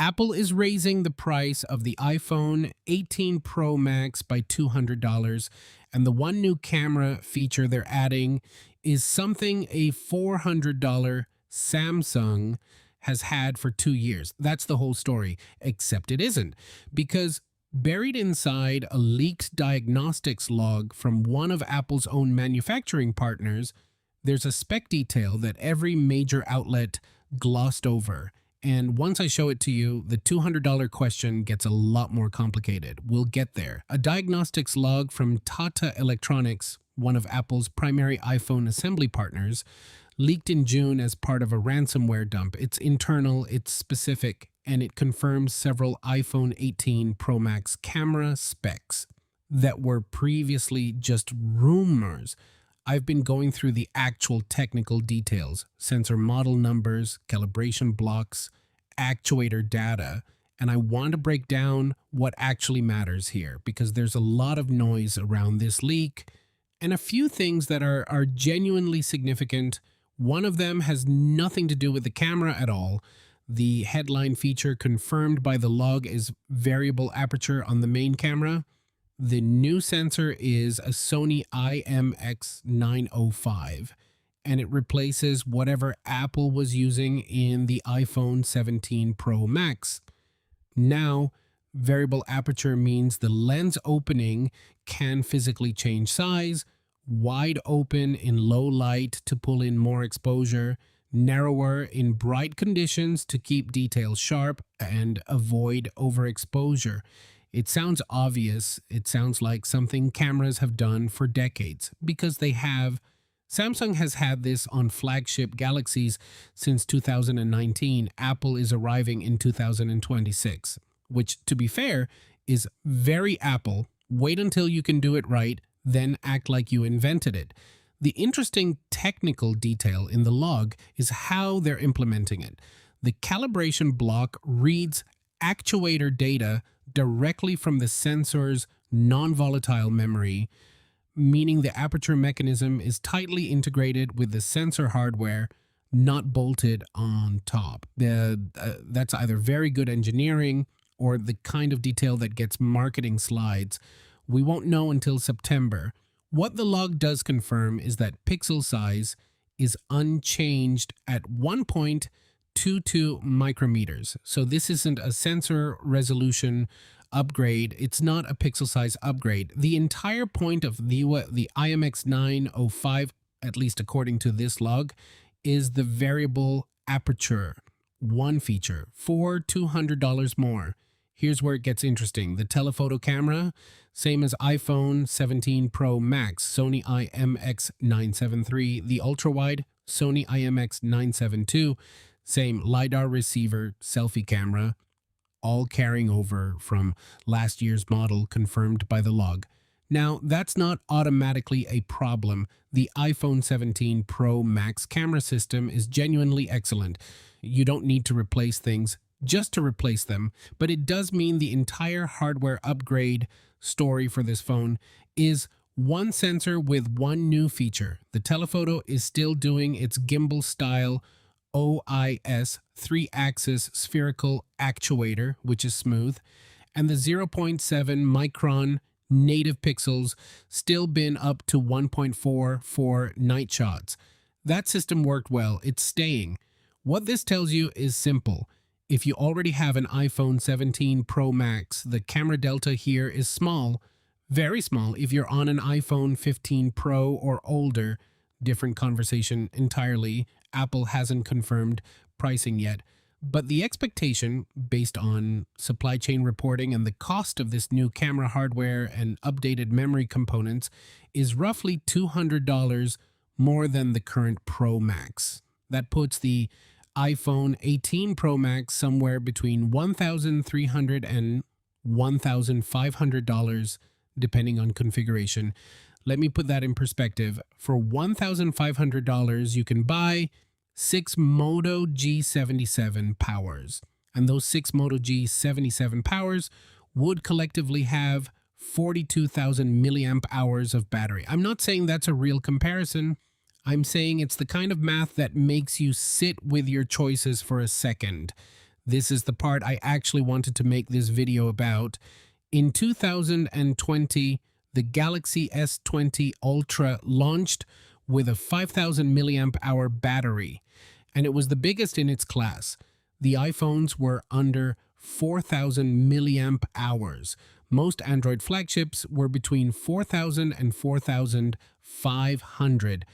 Apple is raising the price of the iPhone 18 Pro Max by $200, and the one new camera feature they're adding is something a $400 Samsung has had for 2 years. That's the whole story, except it isn't, because buried inside a leaked diagnostics log from one of Apple's own manufacturing partners, there's a spec detail that every major outlet glossed over. And once I show it to you, the $200 question gets a lot more complicated. We'll get there. A diagnostics log from Tata Electronics, one of Apple's primary iPhone assembly partners, leaked in June as part of a ransomware dump. It's internal, it's specific, and it confirms several iPhone 18 Pro Max camera specs that were previously just rumors. I've been going through the actual technical details, sensor model numbers, calibration blocks, actuator data, and I want to break down what actually matters here because there's a lot of noise around this leak and a few things that are genuinely significant. One of them has nothing to do with the camera at all. The headline feature confirmed by the log is variable aperture on the main camera. The new sensor is a Sony IMX905, and it replaces whatever Apple was using in the iPhone 17 Pro Max. Now, variable aperture means the lens opening can physically change size, wide open in low light to pull in more exposure, narrower in bright conditions to keep details sharp and avoid overexposure. It sounds obvious. It sounds like something cameras have done for decades because they have. Samsung has had this on flagship Galaxies since 2019. Apple is arriving in 2026, which, to be fair, is very Apple. Wait until you can do it right, then act like you invented it. The interesting technical detail in the log is how they're implementing it. The calibration block reads actuator data directly from the sensor's non-volatile memory, meaning the aperture mechanism is tightly integrated with the sensor hardware, not bolted on top. That's either very good engineering or the kind of detail that gets marketing slides. We won't know until September. What the log does confirm is that pixel size is unchanged at 1.22 micrometers. So this isn't a sensor resolution upgrade. It's not a pixel size upgrade. The entire point of the IMX905, at least according to this log, is the variable aperture, one feature for $200 more. Here's where it gets interesting. The telephoto camera, same as iPhone 17 Pro Max, Sony IMX973. The ultrawide, Sony IMX972. Same LiDAR receiver, selfie camera, all carrying over from last year's model confirmed by the log. Now, that's not automatically a problem. The iPhone 17 Pro Max camera system is genuinely excellent. You don't need to replace things just to replace them, but it does mean the entire hardware upgrade story for this phone is one sensor with one new feature. The telephoto is still doing its gimbal-style OIS 3-axis spherical actuator, which is smooth, and the 0.7 micron native pixels still been up to 1.4 for night shots. That system worked well. It's staying. What this tells you is simple. If you already have an iPhone 17 Pro Max, the camera delta here is small, very small. If you're on an iPhone 15 Pro or older, different conversation entirely. Apple hasn't confirmed pricing yet, but the expectation, based on supply chain reporting and the cost of this new camera hardware and updated memory components, is roughly $200 more than the current Pro Max. That puts the iPhone 18 Pro Max somewhere between $1,300 and $1,500, depending on configuration. Let me put that in perspective. For $1,500, you can buy 6 Moto G77 powers. And those 6 Moto G77 powers would collectively have 42,000 milliamp hours of battery. I'm not saying that's a real comparison. I'm saying it's the kind of math that makes you sit with your choices for a second. This is the part I actually wanted to make this video about. In 2020, the Galaxy S20 Ultra launched with a 5,000 milliamp hour battery, and it was the biggest in its class. The iPhones were under 4,000 milliamp hours. Most Android flagships were between 4,000 and 4,500.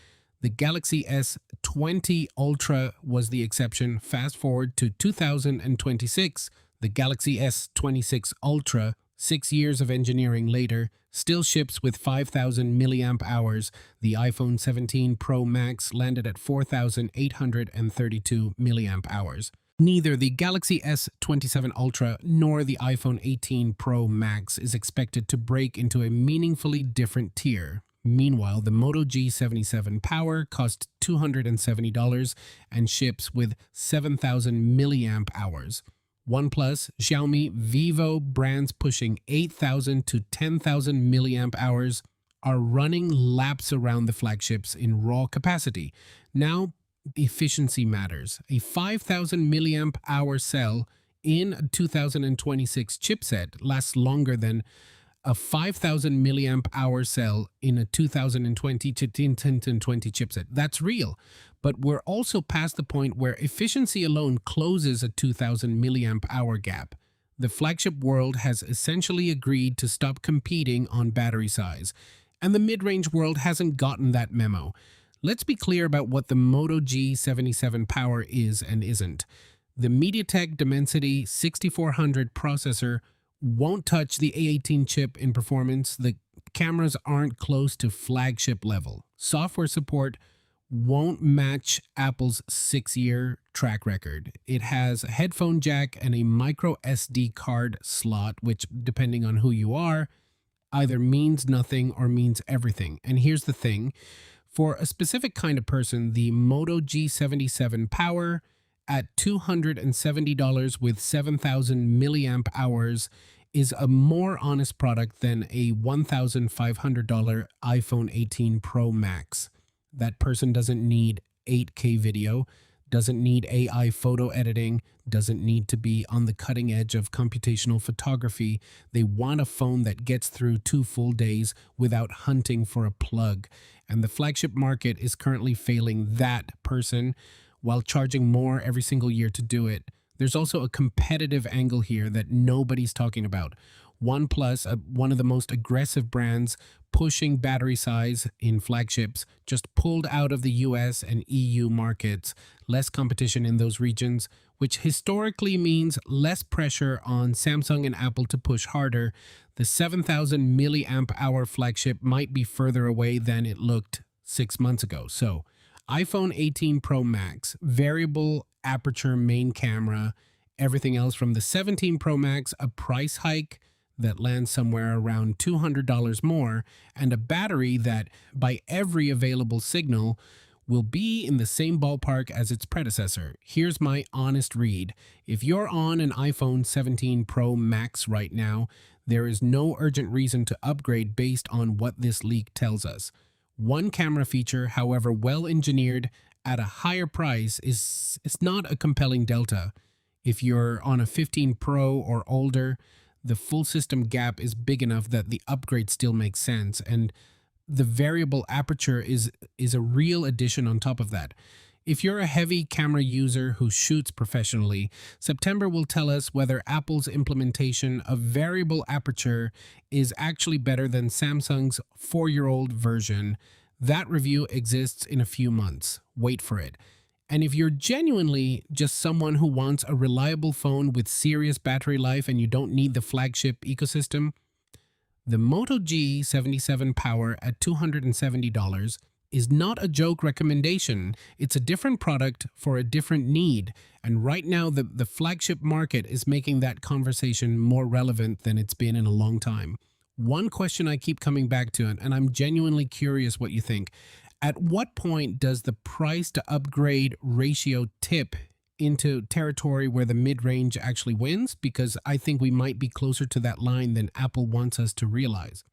The Galaxy S20 Ultra was the exception. Fast forward to 2026, the Galaxy S26 Ultra, 6 years of engineering later, still ships with 5,000 milliamp hours. The iPhone 17 Pro Max landed at 4,832 milliamp hours. Neither the Galaxy S27 Ultra nor the iPhone 18 Pro Max is expected to break into a meaningfully different tier. Meanwhile, the Moto G77 Power costs $270 and ships with 7,000 milliamp hours. OnePlus, Xiaomi, Vivo brands pushing 8,000 to 10,000 milliamp hours are running laps around the flagships in raw capacity. Now, efficiency matters. A 5,000 milliamp hour cell in a 2026 chipset lasts longer than a 5,000 milliamp hour cell in a 2020 chipset. That's real. But we're also past the point where efficiency alone closes a 2,000 milliamp hour gap. The flagship world has essentially agreed to stop competing on battery size, and the mid-range world hasn't gotten that memo. Let's be clear about what the Moto G77 Power is and isn't. The MediaTek Dimensity 6400 processor won't touch the A18 chip in performance. The cameras aren't close to flagship level. Software support won't match Apple's 6-year track record. It has a headphone jack and a micro SD card slot, which, depending on who you are, either means nothing or means everything. And here's the thing. For a specific kind of person, the Moto G77 Power at $270 with 7,000 milliamp hours is a more honest product than a $1,500 iPhone 18 Pro Max. That person doesn't need 8K video, doesn't need AI photo editing, doesn't need to be on the cutting edge of computational photography. They want a phone that gets through 2 full days without hunting for a plug. And the flagship market is currently failing that person while charging more every single year to do it. There's also a competitive angle here that nobody's talking about. OnePlus, one of the most aggressive brands pushing battery size in flagships, just pulled out of the US and EU markets. Less competition in those regions, which historically means less pressure on Samsung and Apple to push harder. The 7,000 milliamp hour flagship might be further away than it looked 6 months ago. So, iPhone 18 Pro Max, variable aperture main camera, everything else from the 17 Pro Max, a price hike that lands somewhere around $200 more, and a battery that, by every available signal, will be in the same ballpark as its predecessor. Here's my honest read. If you're on an iPhone 17 Pro Max right now, there is no urgent reason to upgrade based on what this leak tells us. One camera feature, however well engineered, at a higher price is not a compelling delta. If you're on a 15 Pro or older, the full system gap is big enough that the upgrade still makes sense, and the variable aperture is a real addition on top of that. If you're a heavy camera user who shoots professionally, September will tell us whether Apple's implementation of variable aperture is actually better than Samsung's 4-year-old version. That review exists in a few months. Wait for it. And if you're genuinely just someone who wants a reliable phone with serious battery life and you don't need the flagship ecosystem, the Moto G77 Power at $270 is not a joke recommendation. It's a different product for a different need. And right now, the flagship market is making that conversation more relevant than it's been in a long time. One question I keep coming back to, and I'm genuinely curious what you think. At what point does the price to upgrade ratio tip into territory where the mid-range actually wins? Because I think we might be closer to that line than Apple wants us to realize.